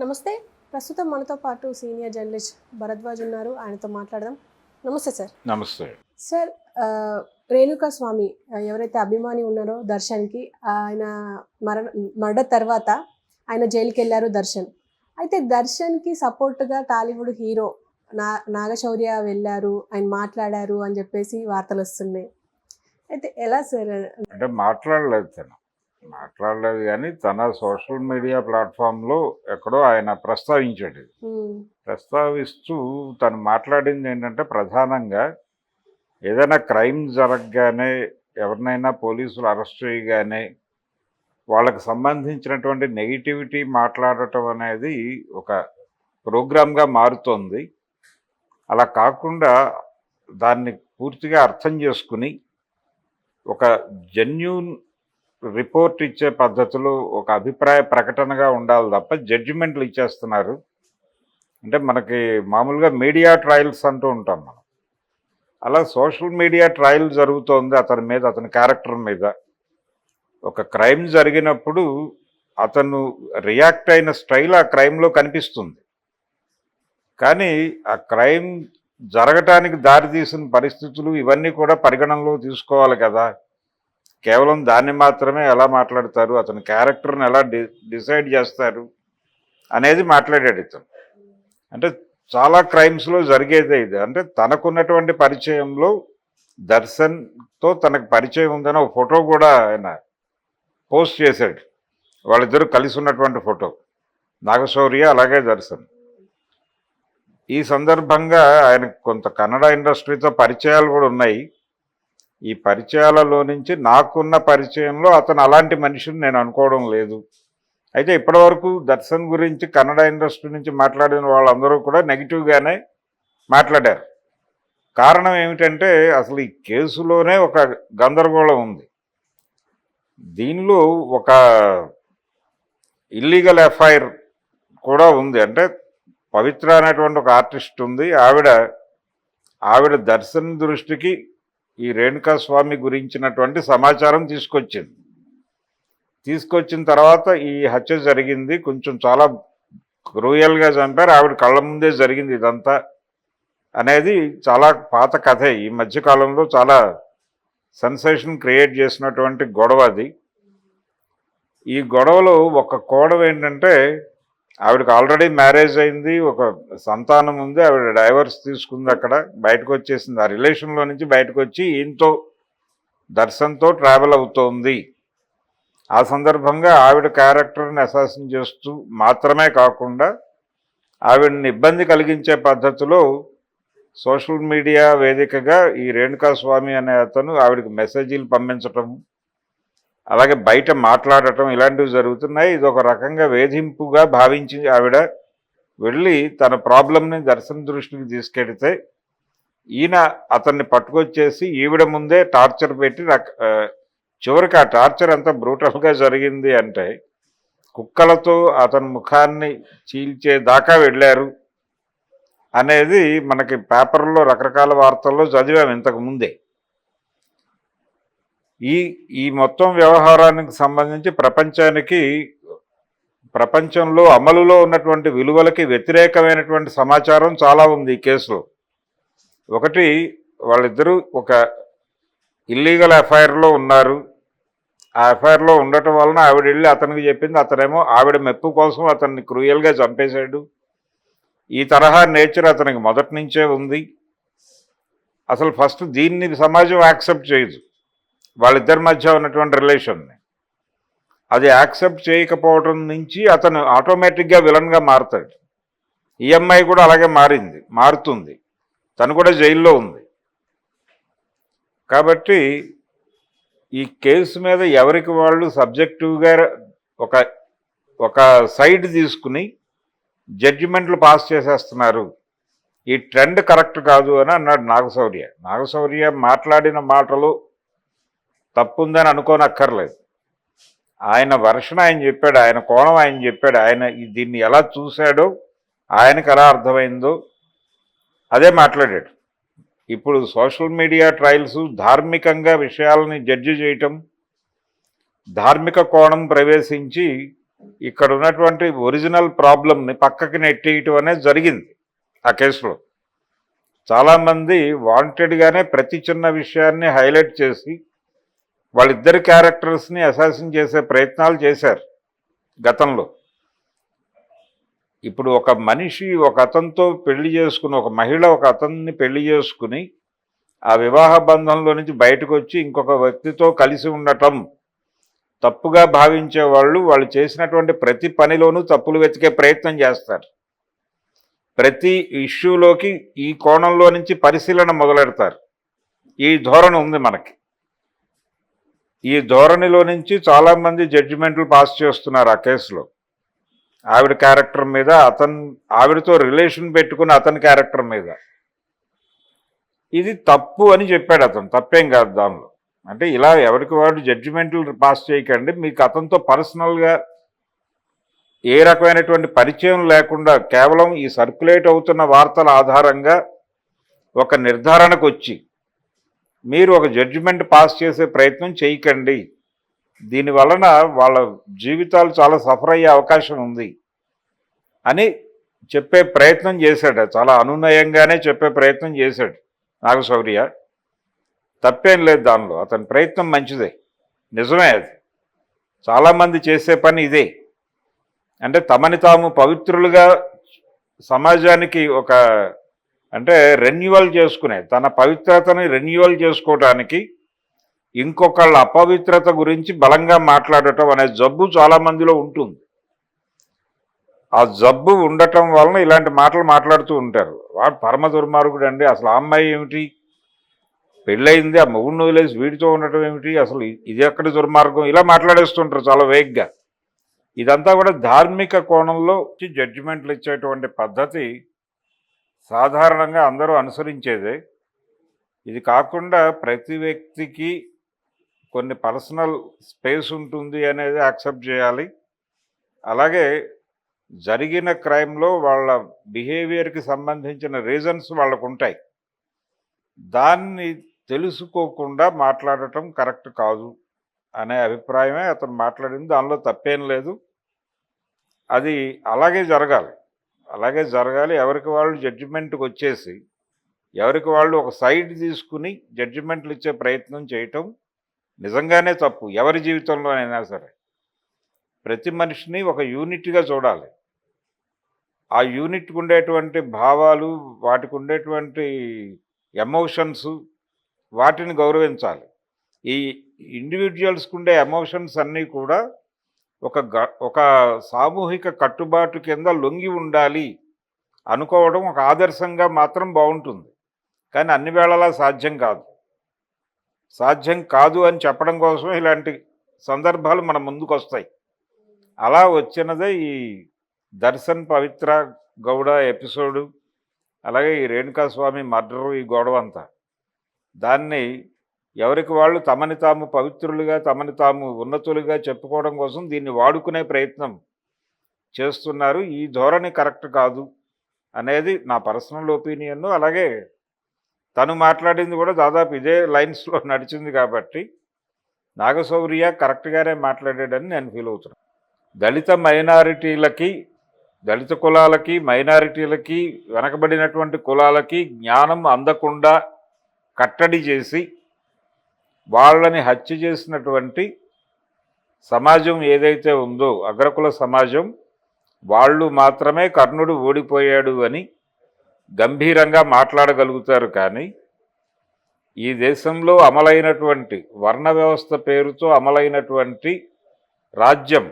నమస్తే. ప్రస్తుతం మనతో పాటు సీనియర్ జర్నలిస్ట్ భరద్వాజ్ ఉన్నారు. ఆయనతో మాట్లాడదాం. నమస్తే సార్. నమస్తే. సార్, రేణుకా స్వామి ఎవరైతే అభిమాని ఉన్నారో దర్శన్కి, ఆయన మర్డర్ తర్వాత ఆయన జైలుకి వెళ్ళారు దర్శన్. అయితే దర్శన్కి సపోర్ట్గా టాలీవుడ్ హీరో నాగశౌర్య వెళ్ళారు, ఆయన మాట్లాడారు అని చెప్పేసి వార్తలు వస్తున్నాయి. అయితే ఎలా సార్? అంటే మాట్లాడలేదు కానీ తన సోషల్ మీడియా ప్లాట్ఫామ్లో ఎక్కడో ఆయన ప్రస్తావించాడు. ప్రస్తావిస్తూ తను మాట్లాడింది ఏంటంటే, ప్రధానంగా ఏదైనా క్రైమ్ జరగగానే, ఎవరినైనా పోలీసులు అరెస్ట్ చేయగానే వాళ్ళకి సంబంధించినటువంటి నెగిటివిటీ మాట్లాడటం అనేది ఒక ప్రోగ్రామ్గా మారుతోంది. అలా కాకుండా దాన్ని పూర్తిగా అర్థం చేసుకుని ఒక జెన్యూన్ రిపోర్ట్ ఇచ్చే పద్ధతిలో ఒక అభిప్రాయ ప్రకటనగా ఉండాలి తప్ప జడ్జిమెంట్లు ఇచ్చేస్తున్నారు. అంటే మనకి మామూలుగా మీడియా ట్రయల్స్ అంటూ ఉంటాం మనం. అలా సోషల్ మీడియా ట్రయల్ జరుగుతోంది అతని మీద, అతని క్యారెక్టర్ మీద. ఒక క్రైమ్ జరిగినప్పుడు అతను రియాక్ట్ అయిన స్టైల్ ఆ క్రైమ్లో కనిపిస్తుంది. కానీ ఆ క్రైమ్ జరగటానికి దారితీసిన పరిస్థితులు ఇవన్నీ కూడా పరిగణనలో తీసుకోవాలి కదా. కేవలం దాన్ని మాత్రమే ఎలా మాట్లాడతారు, అతని క్యారెక్టర్ని ఎలా డిసైడ్ చేస్తారు అనేది మాట్లాడాడు ఇతను. అంటే చాలా క్రైమ్స్లో జరిగేదే ఇది. అంటే తనకున్నటువంటి పరిచయంలో దర్శన్తో తనకు పరిచయం ఉందని ఒక ఫోటో కూడా ఆయన పోస్ట్ చేశాడు. వాళ్ళిద్దరూ కలిసి ఉన్నటువంటి ఫోటో, నాగశౌర్య అలాగే దర్శన్. ఈ సందర్భంగా ఆయనకు కొంత కన్నడ ఇండస్ట్రీతో పరిచయాలు కూడా ఉన్నాయి. ఈ పరిచయాలలో నుంచి నాకున్న పరిచయంలో అతను అలాంటి మనిషిని నేను అనుకోవడం లేదు. అయితే ఇప్పటివరకు దర్శన్ గురించి కన్నడ ఇండస్ట్రీ నుంచి మాట్లాడిన వాళ్ళందరూ కూడా నెగిటివ్గానే మాట్లాడారు. కారణం ఏమిటంటే, అసలు ఈ కేసులోనే ఒక గందరగోళం ఉంది. దీనిలో ఒక ఇల్లీగల్ ఎఫ్ఐఆర్ కూడా ఉంది. అంటే పవిత్ర అనేటువంటి ఒక ఆర్టిస్ట్ ఉంది. ఆవిడ దర్శన్ దృష్టికి ఈ రేణుకా స్వామి గురించినటువంటి సమాచారం తీసుకొచ్చిన తర్వాత ఈ హత్య జరిగింది. కొంచెం చాలా క్రూయల్గా చంపారు, ఆవిడ కళ్ళ ముందే జరిగింది ఇదంతా అనేది చాలా పాత కథే. ఈ మధ్యకాలంలో చాలా సెన్సేషన్ క్రియేట్ చేసినటువంటి గొడవ అది. ఈ గొడవలో ఒక కోణం ఏంటంటే, ఆవిడకి ఆల్రెడీ మ్యారేజ్ అయింది, ఒక సంతానం ఉంది, ఆవిడ డైవర్స్ తీసుకుంది, అక్కడ బయటకు వచ్చేసింది. ఆ రిలేషన్లో నుంచి బయటకు వచ్చి ఈయనతో దర్శన్తో ట్రావెల్ అవుతోంది. ఆ సందర్భంగా ఆవిడ క్యారెక్టర్ని అసాసిన్ చేస్తూ మాత్రమే కాకుండా ఆవిడని ఇబ్బంది కలిగించే పద్ధతిలో సోషల్ మీడియా వేదికగా ఈ రేణుకా స్వామి అనే అతను ఆవిడకి మెసేజీలు పంపించటం, అలాగే బయట మాట్లాడటం ఇలాంటివి జరుగుతున్నాయి. ఇది ఒక రకంగా వేధింపుగా భావించి ఆవిడ వెళ్ళి తన ప్రాబ్లంని దర్శన్ దృష్టికి తీసుకెడితే, ఈయన అతన్ని పట్టుకొచ్చేసి ఈవిడ ముందే టార్చర్ పెట్టి, చివరికి ఆ టార్చర్ ఎంత బ్రూటల్గా జరిగింది అంటే, కుక్కలతో అతని ముఖాన్ని చీల్చేదాకా వెళ్ళారు అనేది మనకి పేపర్లో రకరకాల వార్తల్లో చదివాము ఇంతకు ముందే. ఈ మొత్తం వ్యవహారానికి సంబంధించి ప్రపంచంలో అమలులో ఉన్నటువంటి విలువలకి వ్యతిరేకమైనటువంటి సమాచారం చాలా ఉంది ఈ కేసులో. ఒకటి, వాళ్ళిద్దరూ ఒక ఇల్లీగల్ ఎఫ్ఐఆర్లో ఉన్నారు. ఆ ఎఫ్ఐఆర్లో ఉండటం వలన ఆవిడ వెళ్ళి అతనికి చెప్పింది, అతనేమో ఆవిడ మెప్పు కోసం అతన్ని క్రూయల్గా చంపేశాడు. ఈ తరహా నేచర్ అతనికి మొదటి నుంచే ఉంది. అసలు ఫస్ట్ దీన్ని సమాజం యాక్సెప్ట్ చేయదు, వాళ్ళిద్దరి మధ్య ఉన్నటువంటి రిలేషన్ని. అది యాక్సెప్ట్ చేయకపోవడం నుంచి అతను ఆటోమేటిక్గా విలన్గా మారుతాడు. ఈ అమ్మాయి కూడా అలాగే మారుతుంది. తను కూడా జైల్లో ఉంది. కాబట్టి ఈ కేసు మీద ఎవరికి వాళ్ళు సబ్జెక్టివ్గా ఒక సైడ్ తీసుకుని జడ్జిమెంట్లు పాస్ చేసేస్తున్నారు. ఈ ట్రెండ్ కరెక్ట్ కాదు అని అన్నాడు నాగశౌర్య మాట్లాడిన మాటలు తప్పుందని అనుకోనక్కర్లేదు. ఆయన వెర్షన్ ఆయన చెప్పాడు, ఆయన కోణం ఆయన చెప్పాడు, ఆయన దీన్ని ఎలా చూశాడో, ఆయనకు ఎలా అర్థమైందో అదే మాట్లాడాడు. ఇప్పుడు సోషల్ మీడియా ట్రయల్స్ ధార్మికంగా విషయాలని జడ్జి చేయటం, ధార్మిక కోణం ప్రవేశించి ఇక్కడ ఉన్నటువంటి ఒరిజినల్ ప్రాబ్లంని పక్కకి నెట్టేయటం అనేది జరిగింది ఆ కేసులో. చాలామంది వాంటెడ్గానే ప్రతి చిన్న విషయాన్ని హైలైట్ చేసి వాళ్ళిద్దరి క్యారెక్టర్స్ని అసాసిన్ చేసే ప్రయత్నాలు చేశారు గతంలో. ఇప్పుడు ఒక మనిషి ఒక అతనితో పెళ్లి చేసుకుని, ఒక మహిళ ఒక అతన్ని పెళ్లి చేసుకుని ఆ వివాహ బంధంలో నుంచి బయటకు వచ్చి ఇంకొక వ్యక్తితో కలిసి ఉండటం తప్పుగా భావించే వాళ్ళు చేసినటువంటి ప్రతి పనిలోనూ తప్పులు వెతికే ప్రయత్నం చేస్తారు. ప్రతి ఇష్యూలోకి ఈ కోణంలో నుంచి పరిశీలన మొదలెడతారు. ఈ ధోరణి ఉంది మనకి. ఈ ధోరణిలో నుంచి చాలామంది జడ్జిమెంట్లు పాస్ చేస్తున్నారు ఆ కేసులో. ఆవిడ క్యారెక్టర్ మీద, ఆవిడతో రిలేషన్ పెట్టుకుని అతని క్యారెక్టర్ మీద. ఇది తప్పు అని చెప్పాడు అతను. తప్పేం కాదు దానిలో. అంటే ఇలా ఎవరికి వాడు జడ్జిమెంట్లు పాస్ చేయకండి. మీకు అతనితో పర్సనల్గా ఏ రకమైనటువంటి పరిచయం లేకుండా కేవలం ఈ సర్క్యులేట్ అవుతున్న వార్తల ఆధారంగా ఒక నిర్ధారణకు వచ్చి మీరు ఒక జడ్జిమెంట్ పాస్ చేసే ప్రయత్నం చేయకండి. దీనివలన వాళ్ళ జీవితాలు చాలా సఫర్ అయ్యే అవకాశం ఉంది అని చెప్పే ప్రయత్నం చేశాడు. చాలా అనునయంగానే చెప్పే ప్రయత్నం చేశాడు నాగశౌర్య. తప్పేం లేదు దానిలో. అతని ప్రయత్నం మంచిదే, నిజమే. అది చాలామంది చేసే పని ఇదే. అంటే తమని తాము పవిత్రులుగా సమాజానికి ఒక అంటే రెన్యువల్ చేసుకునే, తన పవిత్రతని రెన్యువల్ చేసుకోవడానికి ఇంకొకళ్ళ అపవిత్రత గురించి బలంగా మాట్లాడటం అనే జబ్బు చాలామందిలో ఉంటుంది. ఆ జబ్బు ఉండటం వలన ఇలాంటి మాటలు మాట్లాడుతూ ఉంటారు. వాడు పరమ దుర్మార్గుడు అండి, అసలు ఆ అమ్మాయి ఏమిటి, పెళ్ళయింది, ఆ మొగుడిని వదిలేసి వీడితో ఉండటం ఏమిటి, అసలు ఇది ఎక్కడి దుర్మార్గం, ఇలా మాట్లాడేస్తుంటారు చాలా వేగ్గా. ఇదంతా కూడా ధార్మిక కోణంలో జడ్జిమెంట్లు ఇచ్చేటువంటి పద్ధతి సాధారణంగా అందరూ అనుసరించేదే. ఇది కాకుండా ప్రతి వ్యక్తికి కొన్ని పర్సనల్ స్పేస్ ఉంటుంది అనేది యాక్సెప్ట్ చేయాలి. అలాగే జరిగిన క్రైమ్లో వాళ్ళ బిహేవియర్కి సంబంధించిన రీజన్స్ వాళ్ళకు ఉంటాయి. దాన్ని తెలుసుకోకుండా మాట్లాడటం కరెక్ట్ కాదు అనే అభిప్రాయమే అతను మాట్లాడింది. దానిలో తప్పేం లేదు. అది అలాగే జరగాలి. ఎవరికి వాళ్ళు జడ్జిమెంట్కి వచ్చేసి ఎవరికి వాళ్ళు ఒక సైడ్ తీసుకుని జడ్జిమెంట్లు ఇచ్చే ప్రయత్నం చేయటం నిజంగానే తప్పు. ఎవరి జీవితంలోనైనా సరే ప్రతి మనిషిని ఒక యూనిట్గా చూడాలి. ఆ యూనిట్కి ఉండేటువంటి భావాలు, వాటికి ఉండేటువంటి ఎమోషన్స్, వాటిని గౌరవించాలి. ఈ ఇండివిజువల్స్కి ఉండే ఎమోషన్స్ అన్నీ కూడా ఒక సామూహిక కట్టుబాటు కింద లొంగి ఉండాలి అనుకోవడం ఒక ఆదర్శంగా మాత్రం బాగుంటుంది. కానీ అన్ని వేళలా సాధ్యం కాదు అని చెప్పడం కోసం ఇలాంటి సందర్భాలు మన ముందుకు వస్తాయి. అలా వచ్చినదే ఈ దర్శన్ పవిత్ర గౌడ ఎపిసోడు, అలాగే ఈ రేణుకాస్వామి మర్డరు, ఈ గొడవ అంతా. దాన్ని ఎవరికి వాళ్ళు తమని తాము పవిత్రులుగా, తమని తాము ఉన్నతులుగా చెప్పుకోవడం కోసం దీన్ని వాడుకునే ప్రయత్నం చేస్తున్నారు. ఈ ధోరణి కరెక్ట్ కాదు అనేది నా పర్సనల్ ఒపీనియన్. అలాగే తను మాట్లాడింది కూడా దాదాపు ఇదే లైన్స్లో నడిచింది కాబట్టి నాగశౌర్య కరెక్ట్గానే మాట్లాడాడని నేను ఫీల్ అవుతున్నాను. దళిత కులాలకి, మైనారిటీలకి, వెనకబడినటువంటి కులాలకి జ్ఞానం అందకుండా కట్టడి చేసి వాళ్ళని హత్య చేసినటువంటి సమాజం ఏదైతే ఉందో, అగ్రకుల సమాజం, వాళ్ళు మాత్రమే కర్ణుడు ఓడిపోయాడు అని గంభీరంగా మాట్లాడగలుగుతారు. కానీ ఈ దేశంలో అమలైనటువంటి వర్ణ వ్యవస్థ పేరుతో అమలైనటువంటి రాజ్యం